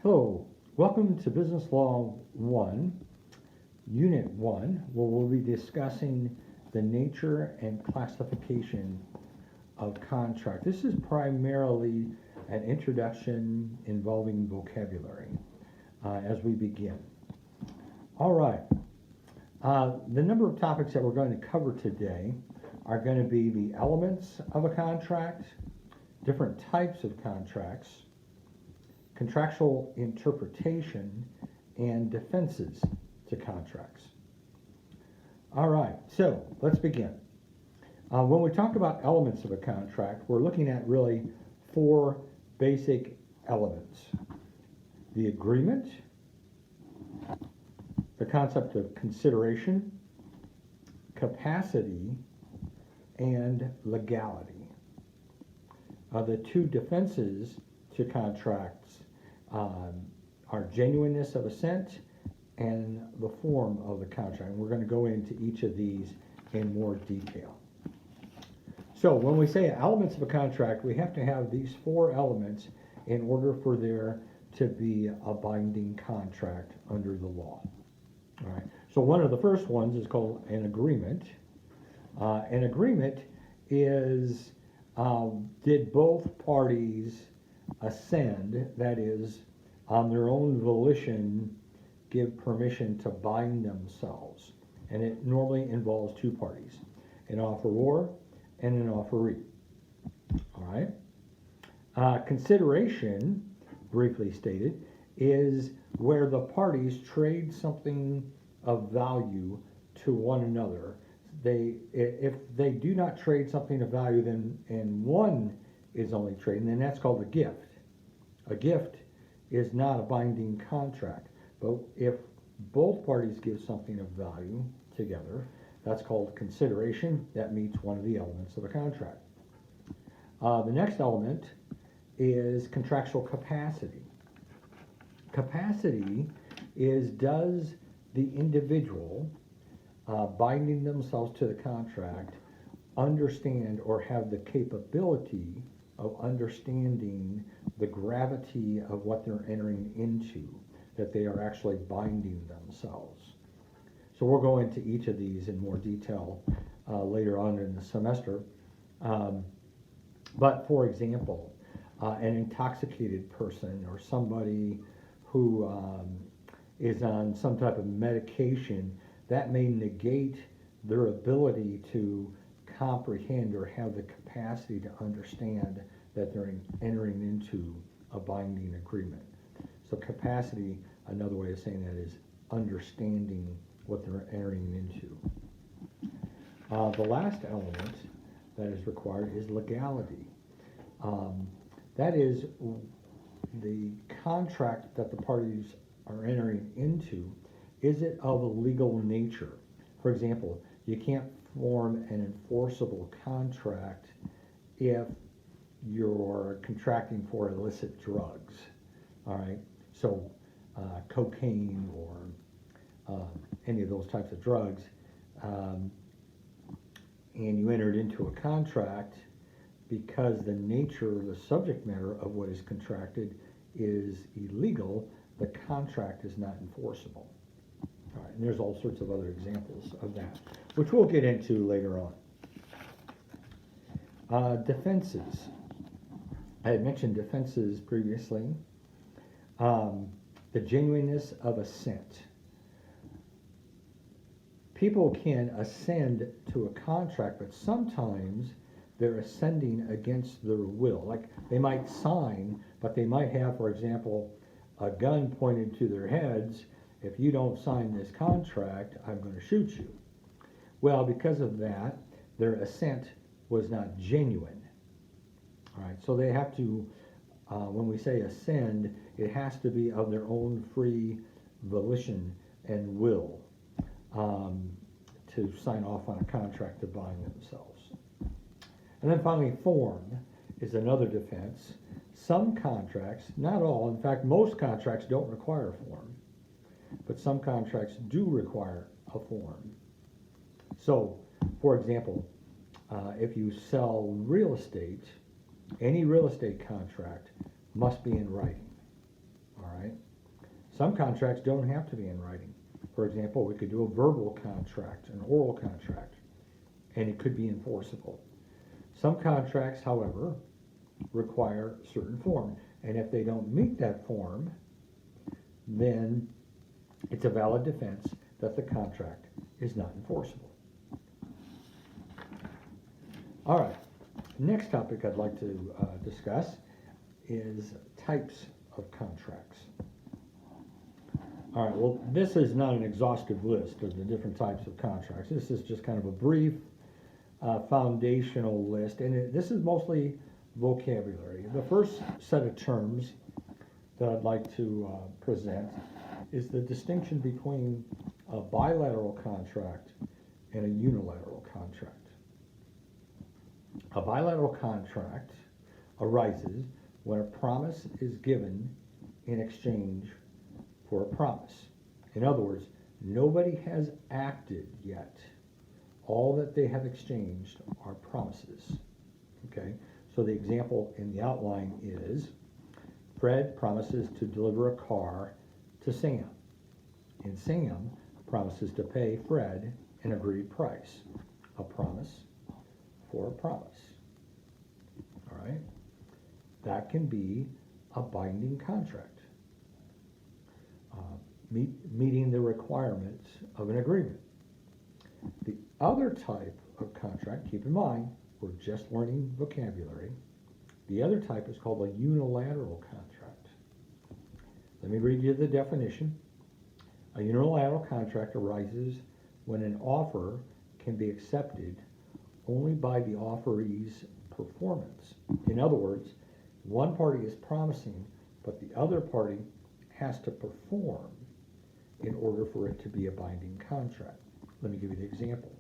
Hello, welcome to Business Law 1, Unit 1, where we'll be discussing the nature and classification of contract. This is primarily an introduction involving vocabulary as we begin. All right, the number of topics that we're going to cover today are going to be the elements of a contract, different types of contracts, contractual interpretation, and defenses to contracts. All right, so let's begin. When we talk about elements of a contract, we're looking at really four basic elements: the agreement, the concept of consideration, capacity, and legality. The two defenses to contracts are genuineness of assent and the form of the contract. And we're going to go into each of these in more detail. So when we say elements of a contract, we have to have these four elements in order for there to be a binding contract under the law. All right. So one of the first ones is called an agreement. An agreement is did both parties assent, that is, on their own volition, give permission to bind themselves. And it normally involves two parties, an offeror and an offeree. All right. Consideration, briefly stated, is where the parties trade something of value to one another. If they do not trade something of value, then and one is only trading, then that's called a gift. A gift is not a binding contract, but if both parties give something of value together, that's called consideration. That meets one of the elements of a contract. The next element is contractual capacity. Capacity is, does the individual binding themselves to the contract understand or have the capability of understanding the gravity of what they're entering into, that they are actually binding themselves. So we'll go into each of these in more detail later on in the semester. But for example, an intoxicated person or somebody who is on some type of medication, that may negate their ability to comprehend or have the capacity to understand that they're entering into a binding agreement. So capacity, another way of saying that, is understanding what they're entering into. The last element that is required is legality. That is the contract that the parties are entering into. Is it of a legal nature? For example, you can't form an enforceable contract if you're contracting for illicit drugs. All right, so cocaine or any of those types of drugs, and you entered into a contract because the nature, the subject matter of what is contracted is illegal, the contract is not enforceable. All right, and there's all sorts of other examples of that, which we'll get into later on. Defenses. I had mentioned defenses previously. The genuineness of assent. People can assent to a contract, but sometimes they're ascending against their will. Like they might sign, but they might have, for example, a gun pointed to their heads. If you don't sign this contract, I'm going to shoot you. Well, because of that, their assent was not genuine. All right, so they have to, when we say ascend, it has to be of their own free volition and will to sign off on a contract to bind themselves. And then finally, form is another defense. Some contracts, not all, in fact, most contracts don't require a form, but some contracts do require a form. So, for example, if you sell real estate, any real estate contract must be in writing. All right? Some contracts don't have to be in writing. For example, we could do a verbal contract, an oral contract, and it could be enforceable. Some contracts, however, require a certain form, and if they don't meet that form, then it's a valid defense that the contract is not enforceable. All right, next topic I'd like to discuss is types of contracts. All right, well, this is not an exhaustive list of the different types of contracts. This is just kind of a brief foundational list, and this is mostly vocabulary. The first set of terms that I'd like to present is the distinction between a bilateral contract and a unilateral contract. A bilateral contract arises when a promise is given in exchange for a promise. In other words, nobody has acted yet. All that they have exchanged are promises. Okay, so the example in the outline is Fred promises to deliver a car to Sam, and Sam promises to pay Fred an agreed price. A promise for a promise. All right, that can be a binding contract, meeting the requirements of an agreement. The other type of contract, keep in mind, we're just learning vocabulary. The other type is called a unilateral contract. Let me read you the definition. A unilateral contract arises when an offer can be accepted only by the offeree's performance. In other words, one party is promising, but the other party has to perform in order for it to be a binding contract. Let me give you the example.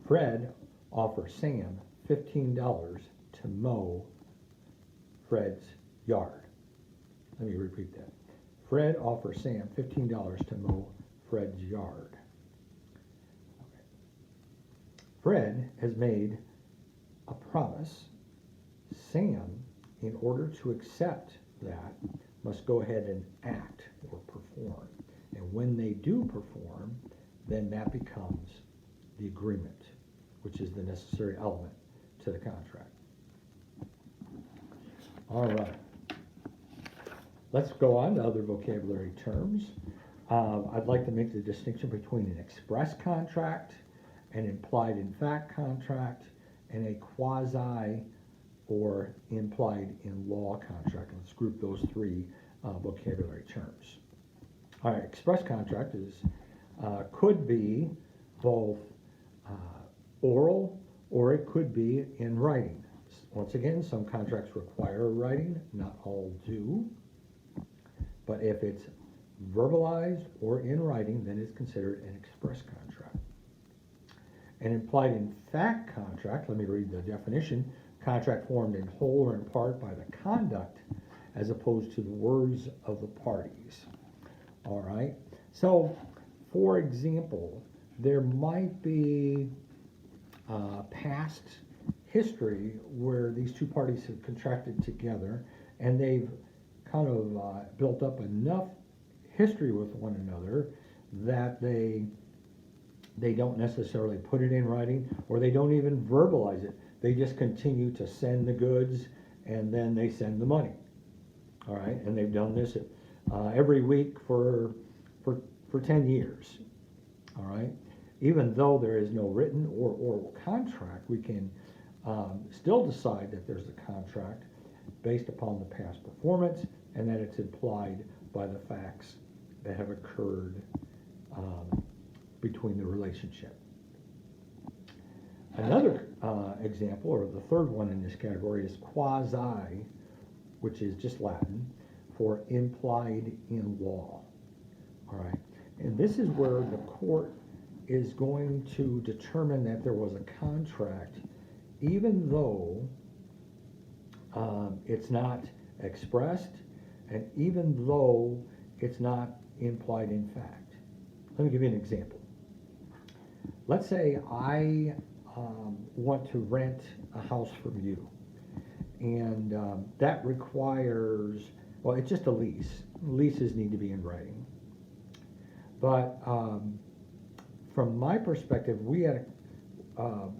Fred offers Sam $15 to mow Fred's yard. Let me repeat that. Fred offers Sam $15 to mow Fred's yard. Okay. Fred has made a promise. Sam, in order to accept that, must go ahead and act or perform. And when they do perform, then that becomes the agreement, which is the necessary element to the contract. All right. Let's go on to other vocabulary terms. I'd like to make the distinction between an express contract, an implied in fact contract, and a quasi or implied in law contract. Let's group those three vocabulary terms. All right, express contract could be both oral or it could be in writing. Once again, some contracts require writing, not all do. But if it's verbalized or in writing, then it's considered an express contract. An implied in fact contract, let me read the definition, contract formed in whole or in part by the conduct as opposed to the words of the parties. All right, so for example, there might be past history where these two parties have contracted together and they've kind of built up enough history with one another that they don't necessarily put it in writing, or they don't even verbalize it. They just continue to send the goods and then they send the money. All right, and they've done this every week for 10 years. All right, even though there is no written or oral contract, we can still decide that there's a contract based upon the past performance and that it's implied by the facts that have occurred between the relationship. Another example, or the third one in this category, is quasi, which is just Latin for implied in law. All right, and this is where the court is going to determine that there was a contract, even though it's not expressed, and even though it's not implied in fact. Let me give you an example. Let's say I want to rent a house from you, and that requires Well, it's just a lease. Leases need to be in writing. But from my perspective, we had an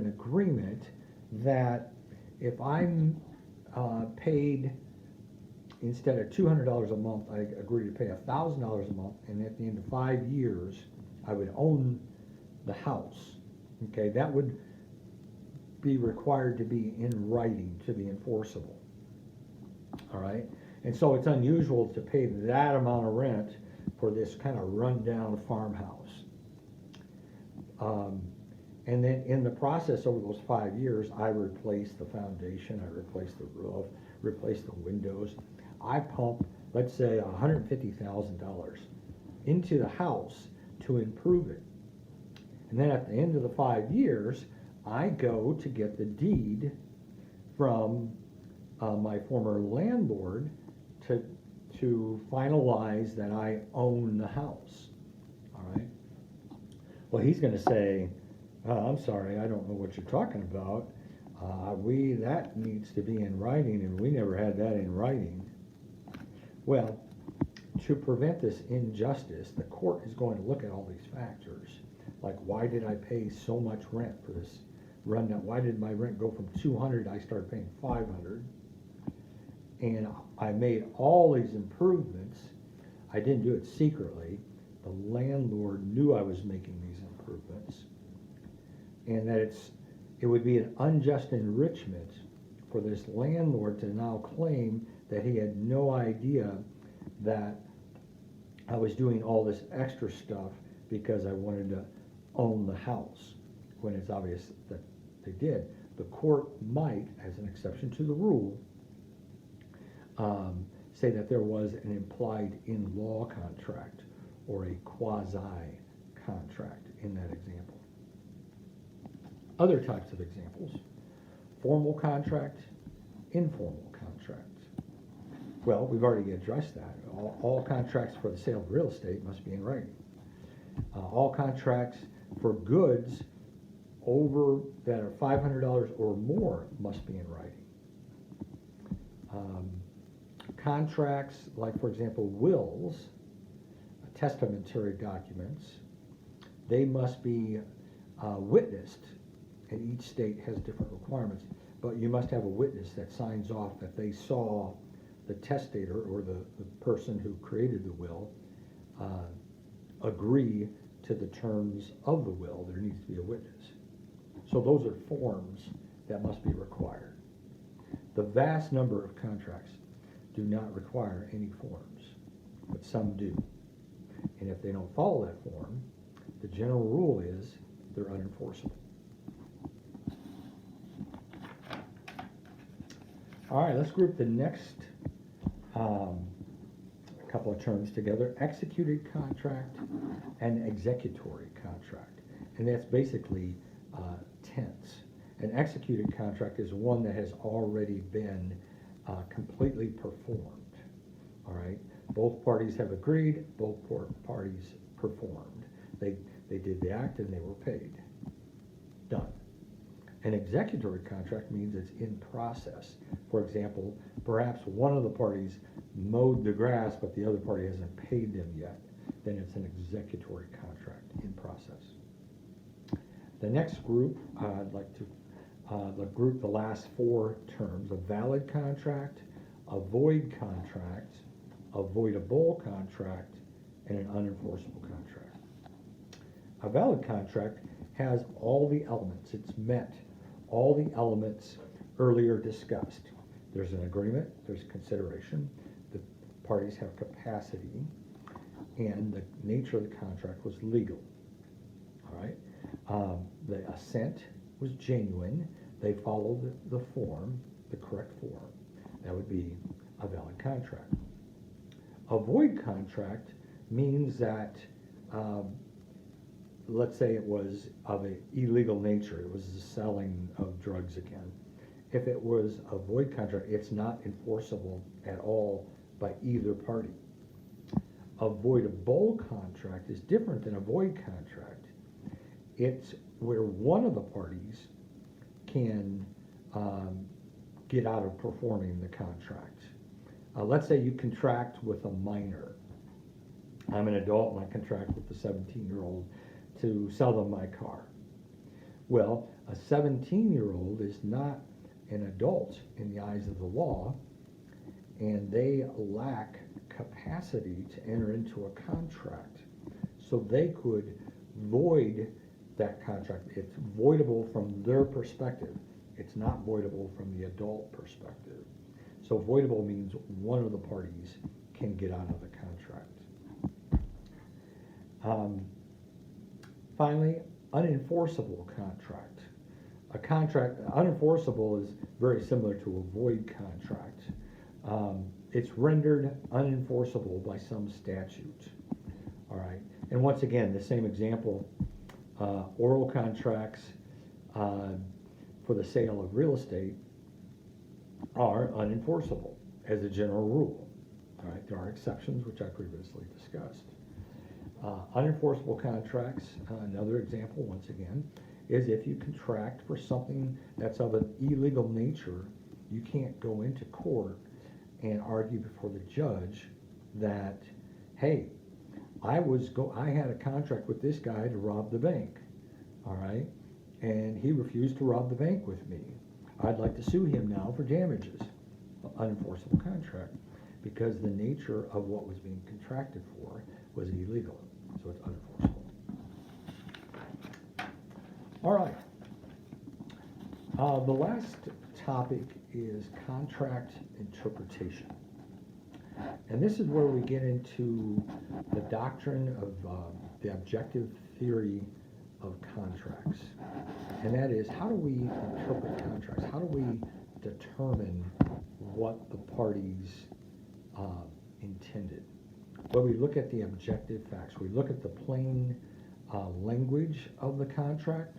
agreement that if I'm paid, instead of $200 a month, I agreed to pay $1,000 a month, and at the end of 5 years, I would own the house. Okay, that would be required to be in writing to be enforceable. All right, and so it's unusual to pay that amount of rent for this kind of rundown farmhouse. And then in the process over those 5 years, I replaced the foundation, I replaced the roof, replaced the windows. I pumped, let's say, $150,000 into the house to improve it. And then at the end of the 5 years, I go to get the deed from my former landlord to finalize that I own the house. All right. Well, he's going to say, I'm sorry, I don't know what you're talking about. That needs to be in writing, and we never had that in writing. Well, to prevent this injustice, the court is going to look at all these factors. Like, why did I pay so much rent for this rundown? Why did my rent go from $200, I started paying $500? And I made all these improvements. I didn't do it secretly. The landlord knew I was making these improvements. And that it would be an unjust enrichment for this landlord to now claim that he had no idea that I was doing all this extra stuff because I wanted to own the house, when it's obvious that they did. The court might, as an exception to the rule, say that there was an implied in-law contract or a quasi-contract in that example. Other types of examples: formal contract, informal contract. Well, we've already addressed that. All contracts for the sale of real estate must be in writing. All contracts for goods that are $500 or more must be in writing. Contracts, like, for example, wills, testamentary documents, they must be witnessed, and each state has different requirements, but you must have a witness that signs off that they saw the testator or the person who created the will agree to the terms of the will. There needs to be a witness. So those are forms that must be required. The vast number of contracts do not require any forms, but some do. And if they don't follow that form, the general rule is they're unenforceable. All right, let's group the next couple of terms together: executed contract and executory contract. And that's basically tense. An executed contract is one that has already been completely performed. All right, both parties have agreed, both parties performed. They did the act and they were paid. Done. An executory contract means it's in process. For example, perhaps one of the parties mowed the grass, but the other party hasn't paid them yet. Then it's an executory contract in process. The next group, I'd like to group the last four terms: a valid contract, a void contract, a voidable contract, and an unenforceable contract. A valid contract has all the elements. It's met all the elements earlier discussed. There's an agreement, there's consideration, the parties have capacity, and the nature of the contract was legal. All right. The assent was genuine. They followed the form, the correct form. That would be a valid contract. A void contract means that, let's say it was of an illegal nature. It was the selling of drugs again. If it was a void contract, it's not enforceable at all by either party. A voidable contract is different than a void contract. It's where one of the parties can get out of performing the contract. Let's say you contract with a minor. I'm an adult and I contract with the 17-year-old to sell them my car. Well, a 17-year-old is not an adult in the eyes of the law, and they lack capacity to enter into a contract. So they could void that contract. It's voidable from their perspective. It's not voidable from the adult perspective. So voidable means one of the parties can get out of the contract. Finally, unenforceable contract. A contract, unenforceable is very similar to a void contract. It's rendered unenforceable by some statute. All right, and once again, the same example, oral contracts for the sale of real estate are unenforceable as a general rule. All right, there are exceptions, which I previously discussed. Unenforceable contracts, another example, once again, is if you contract for something that's of an illegal nature, you can't go into court and argue before the judge that, hey, I had a contract with this guy to rob the bank, all right, and he refused to rob the bank with me. I'd like to sue him now for damages. Unenforceable contract, because the nature of what was being contracted for was illegal, so it's unenforceable. All right. The last topic is contract interpretation. And this is where we get into the doctrine of the objective theory of contracts. And that is, how do we interpret contracts? How do we determine what the parties intended? Well, we look at the objective facts. We look at the plain language of the contract.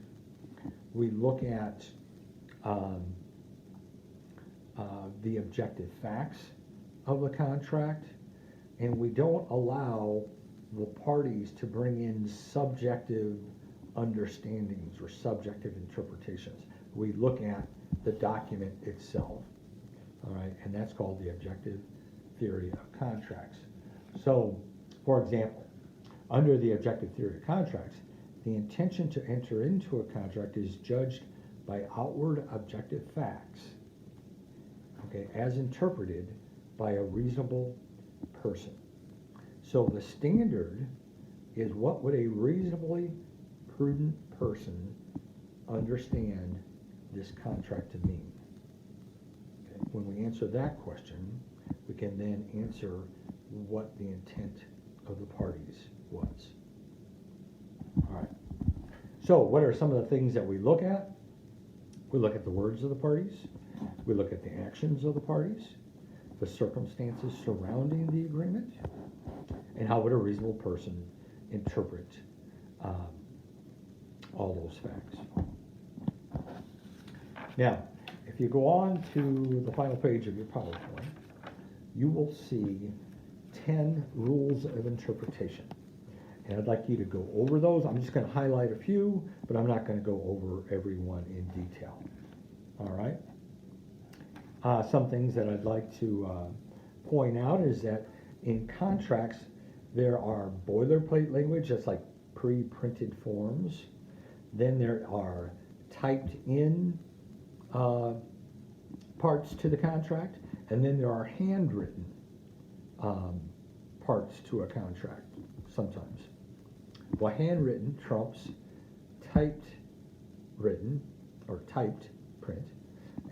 We look at the objective facts of the contract, and we don't allow the parties to bring in subjective understandings or subjective interpretations. We look at the document itself, all right, and that's called the objective theory of contracts. So, for example, under the objective theory of contracts, the intention to enter into a contract is judged by outward objective facts, okay, as interpreted by a reasonable person. So the standard is, what would a reasonably prudent person understand this contract to mean? Okay. When we answer that question, we can then answer what the intent of the parties was. All right. So what are some of the things that we look at? We look at the words of the parties. We look at the actions of the parties, the circumstances surrounding the agreement, and how would a reasonable person interpret all those facts. Now, if you go on to the final page of your PowerPoint, you will see 10 rules of interpretation. And I'd like you to go over those. I'm just going to highlight a few, but I'm not going to go over every one in detail. All right? Some things that I'd like to point out is that in contracts, there are boilerplate language, that's like pre-printed forms. Then there are typed in parts to the contract, and then there are handwritten parts to a contract sometimes. Well, handwritten trumps typed written, or typed print,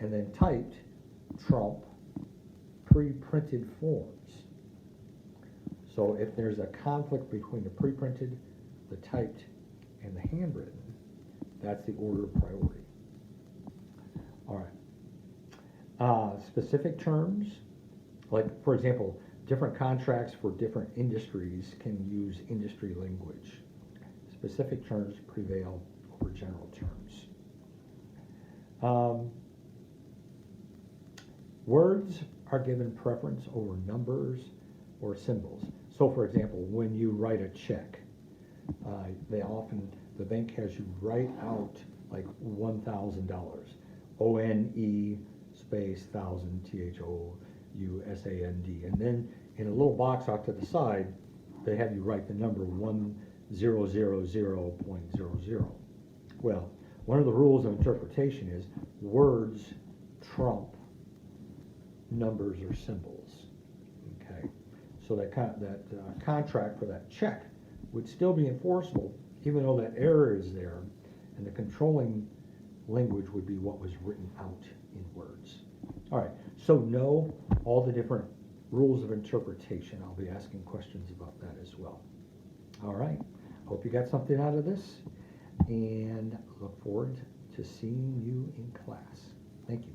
and then typed trump pre-printed forms. So if there's a conflict between the pre-printed, the typed, and the handwritten, that's the order of priority. All right. Specific terms, like, for example, different contracts for different industries can use industry language. Specific terms prevail over general terms. Words are given preference over numbers or symbols. So, for example, when you write a check, the bank has you write out like $1,000, ONE space thousand, THOUSAND. And then in a little box off to the side, they have you write the number 1000.00. Well, one of the rules of interpretation is words trump numbers or symbols. Okay, so that contract for that check would still be enforceable, even though that error is there, and the controlling language would be what was written out in words. All right, so know all the different rules of interpretation. I'll be asking questions about that as well. All right, hope you got something out of this, and look forward to seeing you in class. Thank you.